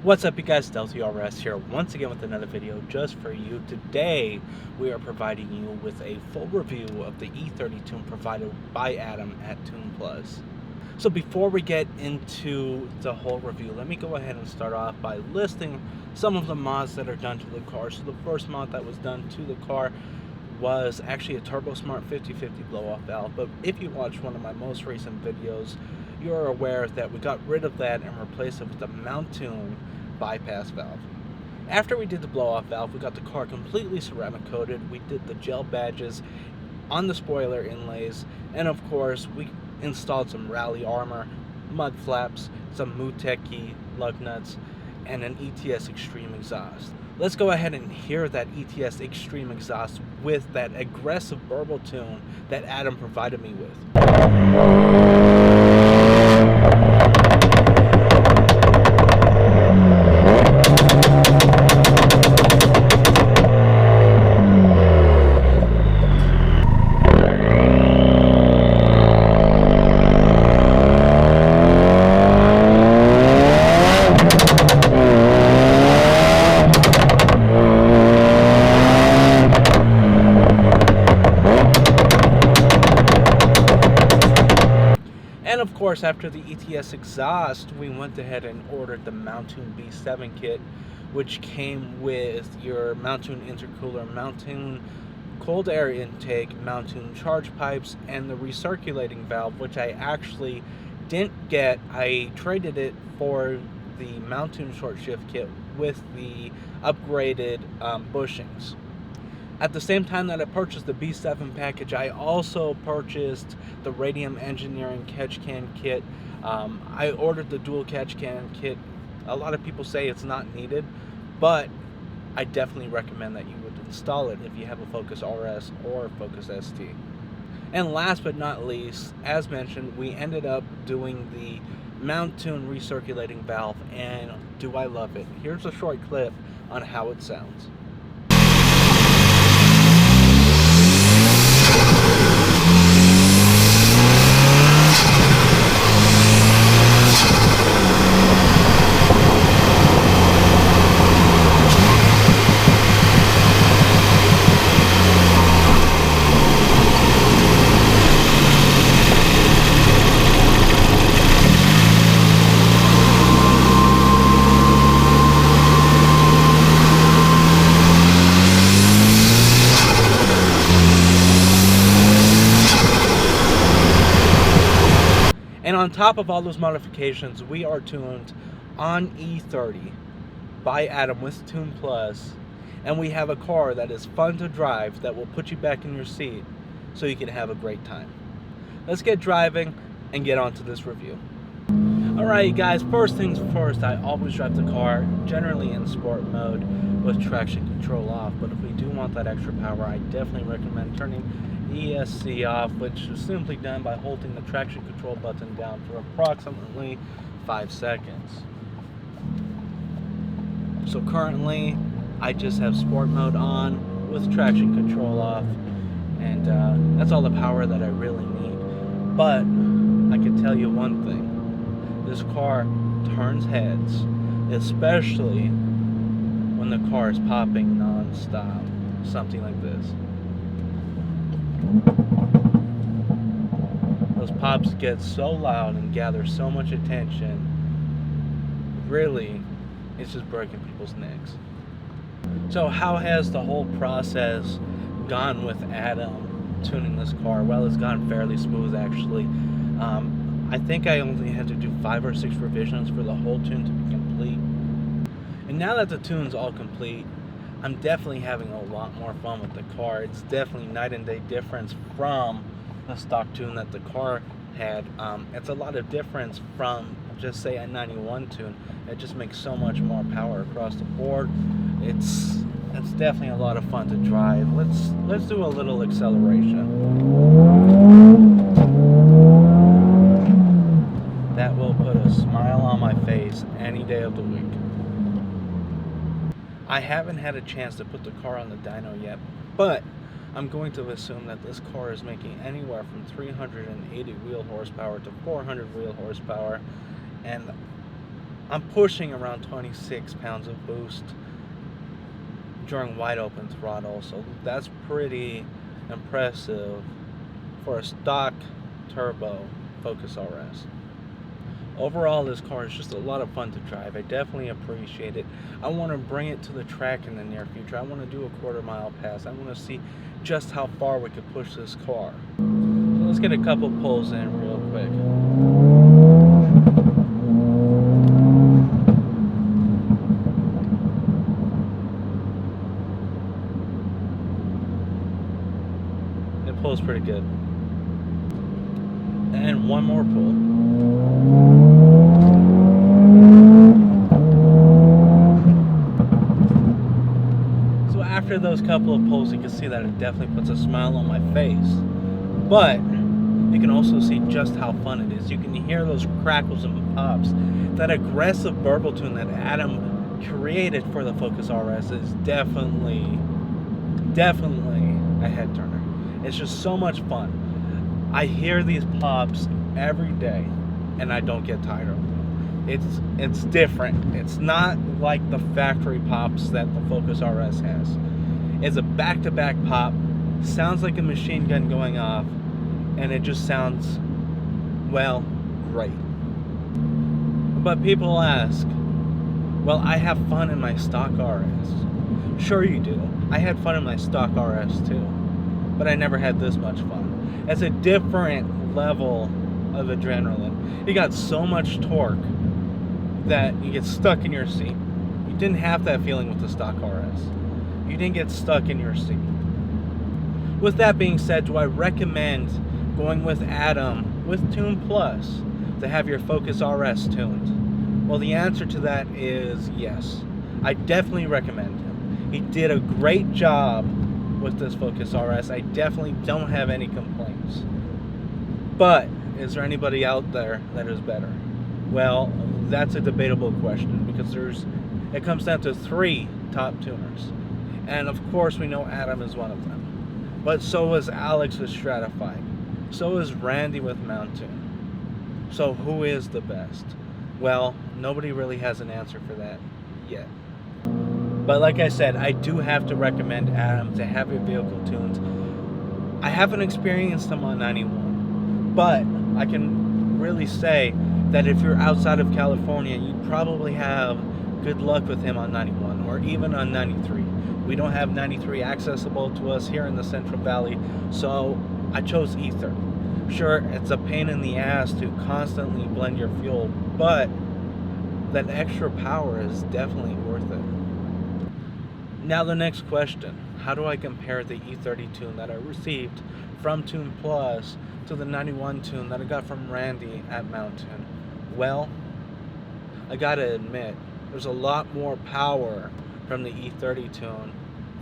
What's up, you guys? DeltaRS here once again with another video just for you. Today we are providing you with a full review of the E30 tune provided by Adam at Tune Plus. So before we get into the whole review, let me go ahead and start off by listing some of the mods that are done to the car. So the first mod that was done to the car was actually a TurboSmart 50/50 blow-off valve, but if you watch one of my most recent videos, you're aware that we got rid of that and replaced it with the Mountune bypass valve. After we did the blow-off valve, we got the car completely ceramic coated. We did the gel badges on the spoiler inlays, and of course we installed some rally armor, mud flaps, some Muteki lug nuts, and an Ets Extreme Exhaust. Let's go ahead and hear that Ets Extreme Exhaust with that aggressive burble tune that Adam provided me with. And of course, after the Ets exhaust, we went ahead and ordered the Mountune B7 kit, which came with your Mountune intercooler, Mountune cold air intake, Mountune charge pipes, and the recirculating valve, which I actually didn't get. I traded it for the Mountune short shift kit with the upgraded bushings. At the same time that I purchased the B7 package, I also purchased the Radium engineering catch can kit. I ordered the dual catch can kit. A lot of people say it's not needed, but I definitely recommend that you would install it if you have a Focus RS or Focus ST. And last but not least, as mentioned, we ended up doing the Mountune recirculating valve, and do I love it. Here's a short clip on how it sounds. And on top of all those modifications, we are tuned on E30 by Adam with Tune Plus, and we have a car that is fun to drive that will put you back in your seat so you can have a great time. Let's get driving and get on to this review. Alright guys, first things first, I always drive the car generally in sport mode with traction control off, but if we do want that extra power, I definitely recommend turning ESC off, which is simply done by holding the traction control button down for approximately 5 seconds. So currently I just have sport mode on with traction control off, and that's all the power that I really need. But I can tell you one thing, this car turns heads, especially when the car is popping non-stop, something like this. Those pops get so loud and gather so much attention. Really, it's just breaking people's necks. So how has the whole process gone with Adam tuning this car? Well, it's gone fairly smooth actually. I think I only had to do 5 or 6 revisions for the whole tune to be complete. And now that the tune's all complete, I'm definitely having a lot more fun with the car. It's definitely night and day difference from the stock tune that the car had. It's a lot of difference from, just say, a 91 tune. It just makes so much more power across the board. It's definitely a lot of fun to drive. Let's do a little acceleration. That will put a smile on my face any day of the week. I haven't had a chance to put the car on the dyno yet, but I'm going to assume that this car is making anywhere from 380 wheel horsepower to 400 wheel horsepower, and I'm pushing around 26 pounds of boost during wide open throttle, so that's pretty impressive for a stock turbo Focus RS. Overall, this car is just a lot of fun to drive. I definitely appreciate it. I want to bring it to the track in the near future. I want to do a quarter-mile pass. I want to see just how far we could push this car. So let's get a couple pulls in real quick. It pulls pretty good. And one more pull. So after those couple of pulls, you can see that it definitely puts a smile on my face. But you can also see just how fun it is. You can hear those crackles and pops. That aggressive burble tune that Adam created for the Focus RS is definitely a head turner. It's just so much fun. I hear these pops every day, and I don't get tired of them. It's different. It's not like the factory pops that the Focus RS has. It's a back-to-back pop, sounds like a machine gun going off, and it just sounds, well, great. But people ask, well, I have fun in my stock RS. Sure you do. I had fun in my stock RS too, but I never had this much fun. It's a different level of adrenaline. You got so much torque that you get stuck in your seat. You didn't have that feeling with the stock RS. You didn't get stuck in your seat. With that being said, do I recommend going with Adam with Tune Plus to have your Focus RS tuned? Well, the answer to that is yes. I definitely recommend him. He did a great job with this Focus RS. I definitely don't have any complaints. But is there anybody out there that is better? Well, that's a debatable question, because it comes down to 3 top tuners. And of course we know Adam is one of them. But so is Alex with Stratified. So is Randy with Mount Tune. So who is the best? Well, nobody really has an answer for that yet. But like I said, I do have to recommend Adam to have your vehicle tuned. I haven't experienced them on 91, but I can really say that if you're outside of California, you'd probably have good luck with him on 91 or even on 93. We don't have 93 accessible to us here in the Central Valley, so I chose E30. Sure, it's a pain in the ass to constantly blend your fuel, but that extra power is definitely worth it. Now the next question, how do I compare the E30 tune that I received from Tune Plus to the 91 tune that I got from Randy at Mount Tune? Well, I gotta admit, there's a lot more power from the E30 tune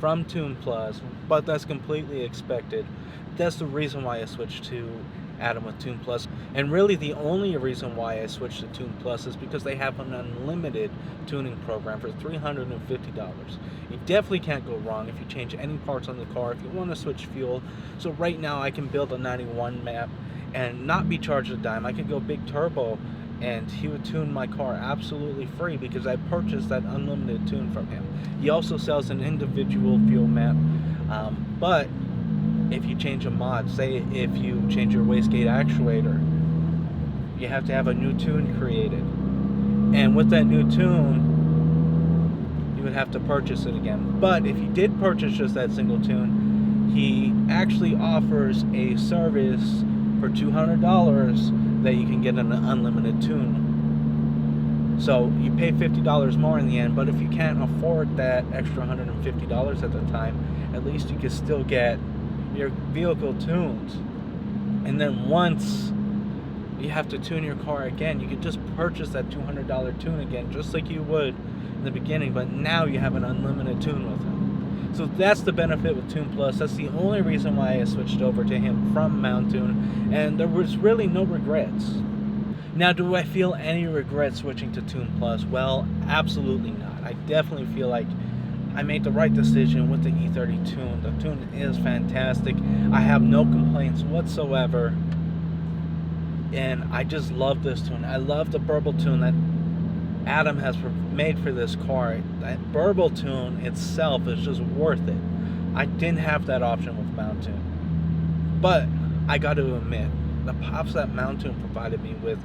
from Tune Plus, but that's completely expected. That's the reason why I switched to Adam with Tune Plus. And really the only reason why I switched to Tune Plus is because they have an unlimited tuning program for $350. You definitely can't go wrong if you change any parts on the car, if you want to switch fuel. So right now I can build a 91 map and not be charged a dime. I could go big turbo and he would tune my car absolutely free because I purchased that unlimited tune from him. He also sells an individual fuel map, but if you change a mod, say if you change your wastegate actuator, you have to have a new tune created. And with that new tune, you would have to purchase it again. But if you did purchase just that single tune, he actually offers a service for $200 that you can get an unlimited tune. So you pay $50 more in the end, but if you can't afford that extra $150 at the time, at least you can still get your vehicle tuned. And then once you have to tune your car again, you can just purchase that $200 tune again, just like you would in the beginning, but now you have an unlimited tune with him. So that's the benefit with Tune Plus. That's the only reason why I switched over to him from Mount Tune, and there was really no regrets. Now, do I feel any regret switching to Tune Plus? Well, absolutely not. I definitely feel like I made the right decision with the E30 tune. The tune is fantastic. I have no complaints whatsoever. And I just love this tune. I love the burble tune that Adam has made for this car. That burble tune itself is just worth it. I didn't have that option with Mount Tune. But I got to admit, the pops that Mount Tune provided me with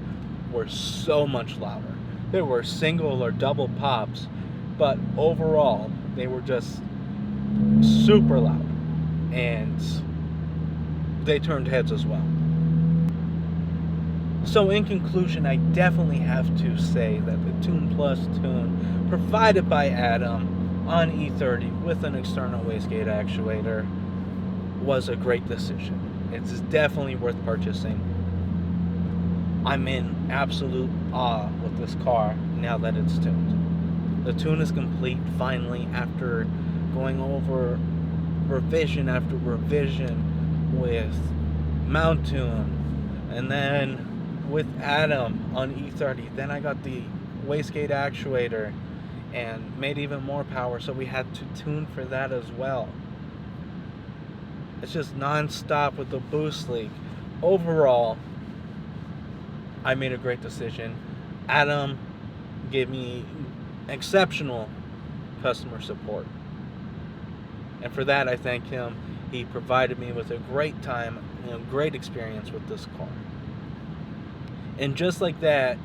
were so much louder. They were single or double pops, but overall, they were just super loud. And they turned heads as well. So in conclusion, I definitely have to say that the Tune Plus tune provided by Adam on E30 with an external wastegate actuator was a great decision. It's definitely worth purchasing. I'm in absolute awe with this car now that it's tuned. The tune is complete finally after going over revision after revision with Mount Tune, and then with Adam on E30. Then I got the wastegate actuator and made even more power, so we had to tune for that as well. It's just non-stop with the boost leak. Overall, I made a great decision. Adam gave me exceptional customer support, and for that I thank him. He provided me with a great time, great experience with this car. And just like that,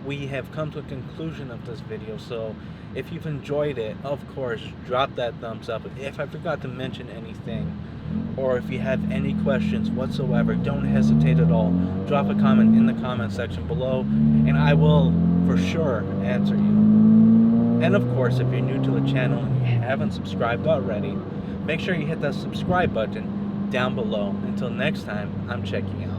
we have come to a conclusion of this video. So if you've enjoyed it, of course, drop that thumbs up. If I forgot to mention anything, or if you have any questions whatsoever, don't hesitate at all. Drop a comment in the comment section below, and I will for sure answer you. And of course, if you're new to the channel and you haven't subscribed already, make sure you hit that subscribe button down below. Until next time, I'm checking out.